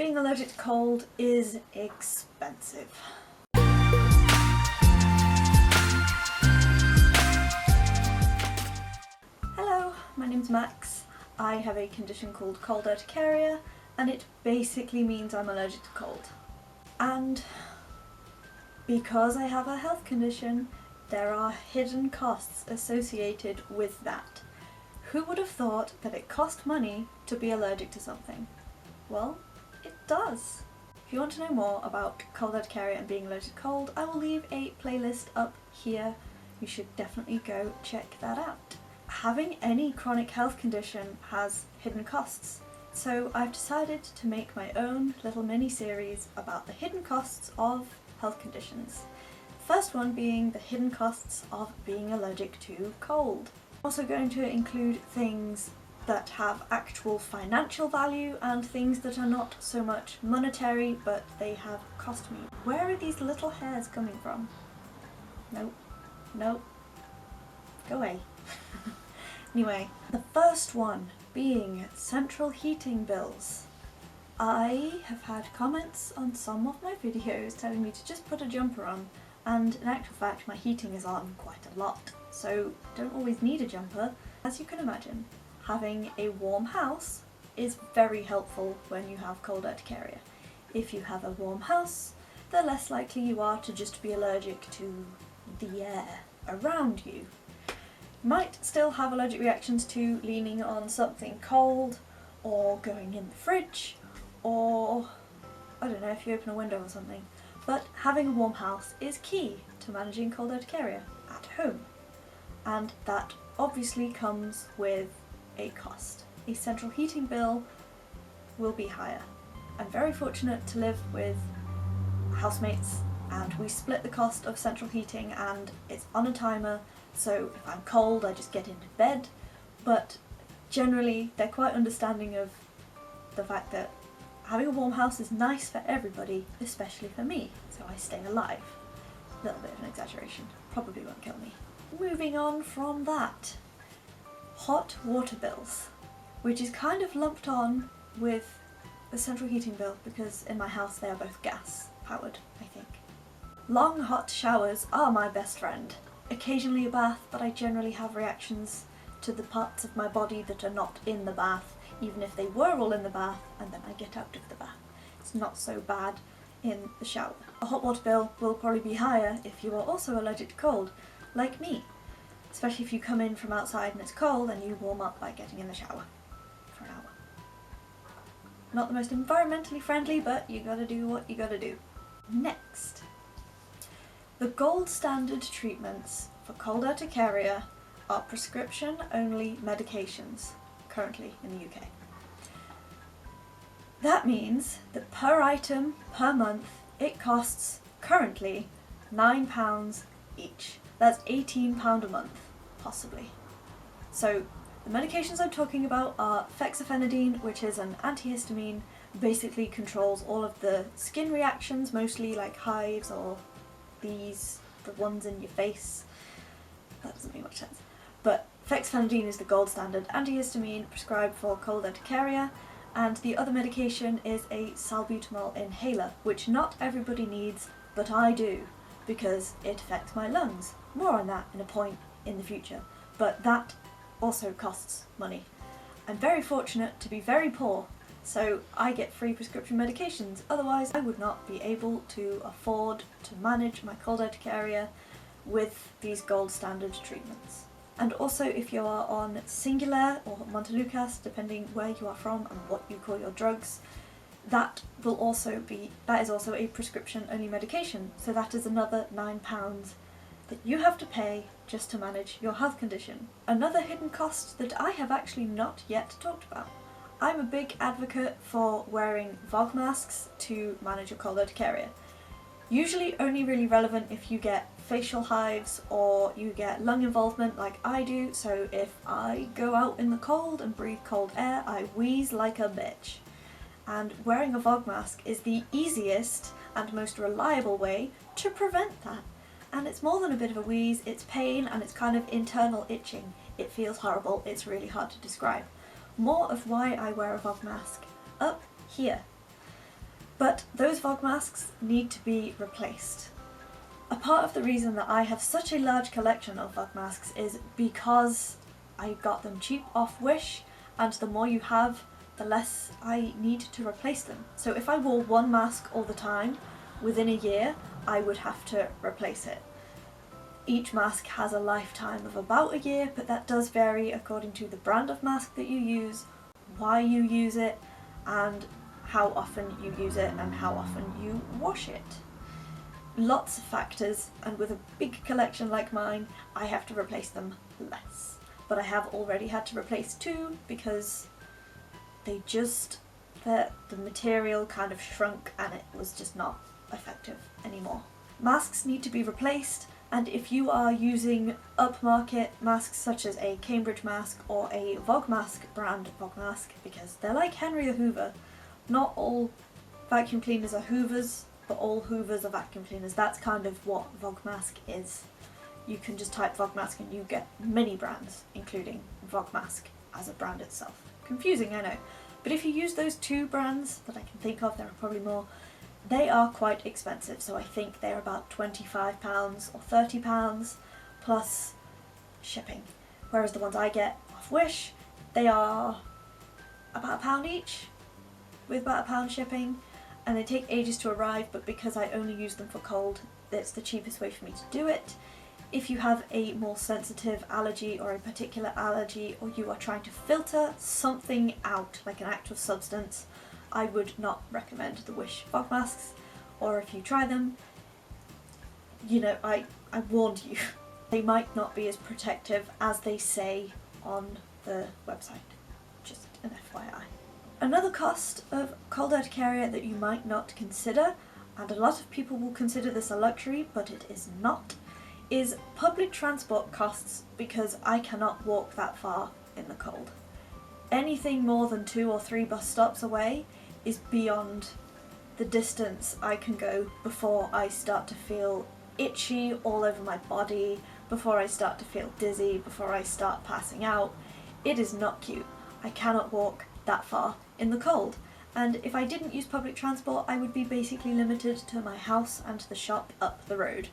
being allergic to cold is expensive. Hello, my name's Max. I have a condition called cold urticaria, and it basically means I'm allergic to cold. And because I have a health condition, there are hidden costs associated with that. Who would have thought that it cost money to be allergic to something? Well, it does. If you want to know more about cold urticaria and being allergic to cold, I will leave a playlist up here. You should definitely go check that out. Having any chronic health condition has hidden costs, so I've decided to make my own little mini-series about the hidden costs of health conditions. The first one being the hidden costs of being allergic to cold. I'm also going to include things that have actual financial value and things that are not so much monetary, but they have cost me. Where are these little hairs coming from? Nope. Nope. Go away. Anyway, the first one being central heating bills. I have had comments on some of my videos telling me to just put a jumper on, and in actual fact my heating is on quite a lot, so don't always need a jumper. As you can imagine, having a warm house is very helpful when you have cold urticaria. If you have a warm house, the less likely you are to just be allergic to the air around you. You might still have allergic reactions to leaning on something cold, or going in the fridge, or I don't know, if you open a window or something. But having a warm house is key to managing cold urticaria at home. And that obviously comes with a cost. A central heating bill will be higher. I'm very fortunate to live with housemates, and we split the cost of central heating, and it's on a timer, so if I'm cold I just get into bed, but generally they're quite understanding of the fact that having a warm house is nice for everybody, especially for me, so I stay alive. A little bit of an exaggeration, probably won't kill me. Moving on from that, hot water bills, which is kind of lumped on with the central heating bill because in my house they are both gas powered, I think. Long hot showers are my best friend. Occasionally a bath, but I generally have reactions to the parts of my body that are not in the bath, even if they were all in the bath, and then I get out of the bath. It's not so bad in the shower. A hot water bill will probably be higher if you are also allergic to cold, like me. Especially if you come in from outside and it's cold and you warm up by getting in the shower for an hour. Not the most environmentally friendly, but you gotta do what you gotta do. Next, the gold standard treatments for cold urticaria are prescription-only medications, currently in the UK. That means that per item, per month, it costs, currently, £9 each. That's £18 a month, possibly. So, the medications I'm talking about are fexofenadine, which is an antihistamine, basically controls all of the skin reactions, mostly like hives or the ones in your face. That doesn't make much sense. But fexofenadine is the gold standard antihistamine prescribed for cold urticaria, and the other medication is a salbutamol inhaler, which not everybody needs, but I do, because it affects my lungs. More on that in a point in the future, but that also costs money. I'm very fortunate to be very poor, so I get free prescription medications, otherwise I would not be able to afford to manage my cold urticaria with these gold standard treatments. And also if you are on Singulair or Montelukast, depending where you are from and what you call your drugs, that is also a prescription only medication, so that is another £9 that you have to pay just to manage your health condition. Another hidden cost that I have actually not yet talked about. I'm a big advocate for wearing VOG masks to manage your cold urticaria. Usually only really relevant if you get facial hives or you get lung involvement like I do, so if I go out in the cold and breathe cold air, I wheeze like a bitch. And wearing a VOG mask is the easiest and most reliable way to prevent that. And it's more than a bit of a wheeze, it's pain and it's kind of internal itching. It feels horrible, it's really hard to describe. More of why I wear a VOG mask up here. But those Vogue masks need to be replaced. A part of the reason that I have such a large collection of Vogue masks is because I got them cheap off Wish, and the more you have, the less I need to replace them. So if I wore one mask all the time, within a year, I would have to replace it. Each mask has a lifetime of about a year, but that does vary according to the brand of mask that you use, why you use it, and how often you use it and how often you wash it. Lots of factors, and with a big collection like mine, I have to replace them less. But I have already had to replace 2 because the material kind of shrunk and it was just not effective anymore. Masks need to be replaced, and if you are using upmarket masks such as a Cambridge mask or a Vogue mask brand Vogue mask, because they're like Henry the Hoover. Not all vacuum cleaners are Hoovers, but all Hoovers are vacuum cleaners. That's kind of what Vogue mask is. You can just type Vogue mask and you get many brands, including Vogue mask as a brand itself. Confusing, I know. But if you use those 2 brands that I can think of, there are probably more, they are quite expensive. So I think they're about £25 or £30 plus shipping. Whereas the ones I get off Wish, they are about £1 each, with about £1 shipping, and they take ages to arrive, but because I only use them for cold, it's the cheapest way for me to do it. If you have a more sensitive allergy or a particular allergy, or you are trying to filter something out, like an actual substance, I would not recommend the Wish Vogue masks. Or if you try them, I warned you. They might not be as protective as they say on the website. Just an FYI. Another cost of cold urticaria that you might not consider, and a lot of people will consider this a luxury, but it is not, is public transport costs, because I cannot walk that far in the cold. Anything more than 2 or 3 bus stops away is beyond the distance I can go before I start to feel itchy all over my body, before I start to feel dizzy, before I start passing out. It is not cute. I cannot walk that far in the cold. And if I didn't use public transport, I would be basically limited to my house and the shop up the road.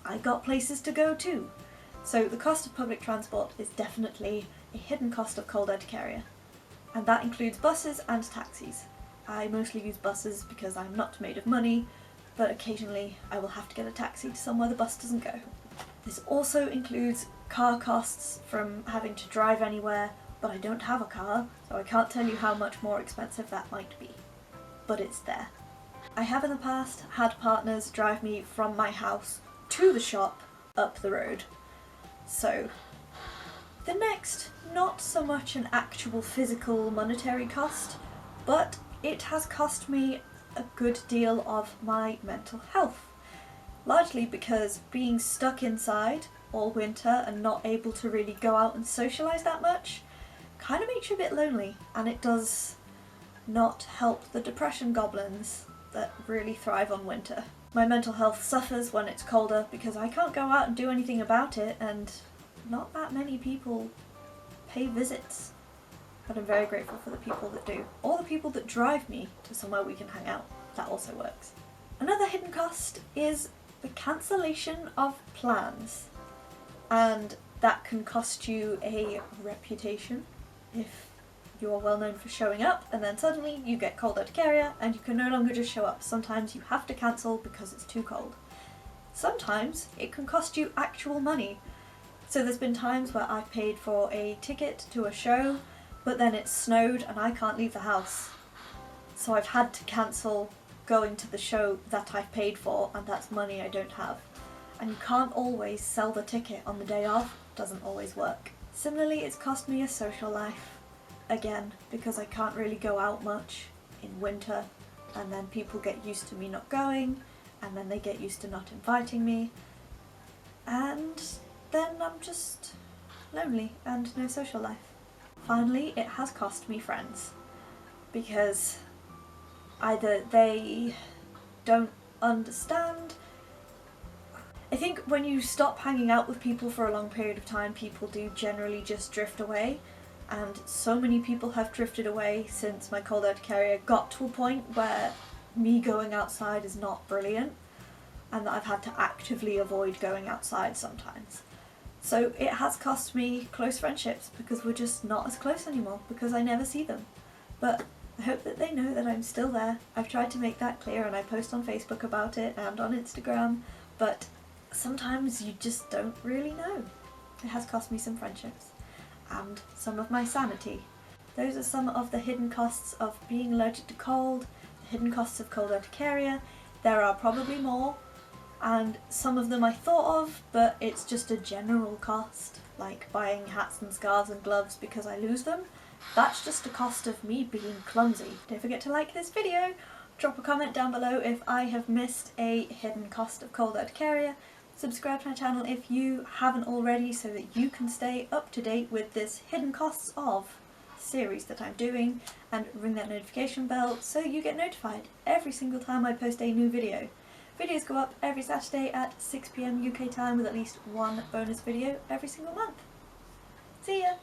I got places to go too. So the cost of public transport is definitely a hidden cost of cold urticaria. And that includes buses and taxis. I mostly use buses because I'm not made of money, but occasionally I will have to get a taxi to somewhere the bus doesn't go. This also includes car costs from having to drive anywhere, but I don't have a car, so I can't tell you how much more expensive that might be. But it's there. I have in the past had partners drive me from my house to the shop up the road. So the next, not so much an actual physical monetary cost, but it has cost me a good deal of my mental health. Largely because being stuck inside all winter and not able to really go out and socialise that much kind of makes you a bit lonely, and it does not help the depression goblins that really thrive on winter. My mental health suffers when it's colder because I can't go out and do anything about it, and not that many people pay visits. But I'm very grateful for the people that do. Or the people that drive me to somewhere we can hang out. That also works. Another hidden cost is the cancellation of plans. And that can cost you a reputation if you are well known for showing up, and then suddenly you get cold urticaria and you can no longer just show up. Sometimes you have to cancel because it's too cold. Sometimes it can cost you actual money. So there's been times where I've paid for a ticket to a show, but then it snowed and I can't leave the house. So I've had to cancel going to the show that I've paid for, and that's money I don't have. And you can't always sell the ticket on the day of. Doesn't always work. Similarly, it's cost me a social life. Again, because I can't really go out much in winter, and then people get used to me not going, and then they get used to not inviting me, and then I'm just lonely and no social life. Finally, it has cost me friends, because either they don't understand. I think when you stop hanging out with people for a long period of time, people do generally just drift away. And so many people have drifted away since my cold urticaria got to a point where me going outside is not brilliant, and that I've had to actively avoid going outside sometimes. So it has cost me close friendships because we're just not as close anymore because I never see them. But I hope that they know that I'm still there. I've tried to make that clear and I post on Facebook about it and on Instagram, but sometimes you just don't really know. It has cost me some friendships and some of my sanity. Those are some of the hidden costs of being allergic to cold, the hidden costs of cold urticaria. There are probably more, and some of them I thought of, but it's just a general cost, like buying hats and scarves and gloves because I lose them. That's just a cost of me being clumsy. Don't forget to like this video, drop a comment down below if I have missed a hidden cost of cold urticaria, subscribe to my channel if you haven't already so that you can stay up to date with this hidden costs of series that I'm doing, and ring that notification bell so you get notified every single time I post a new video. Videos go up every Saturday at 6 PM UK time with at least one bonus video every single month. See ya!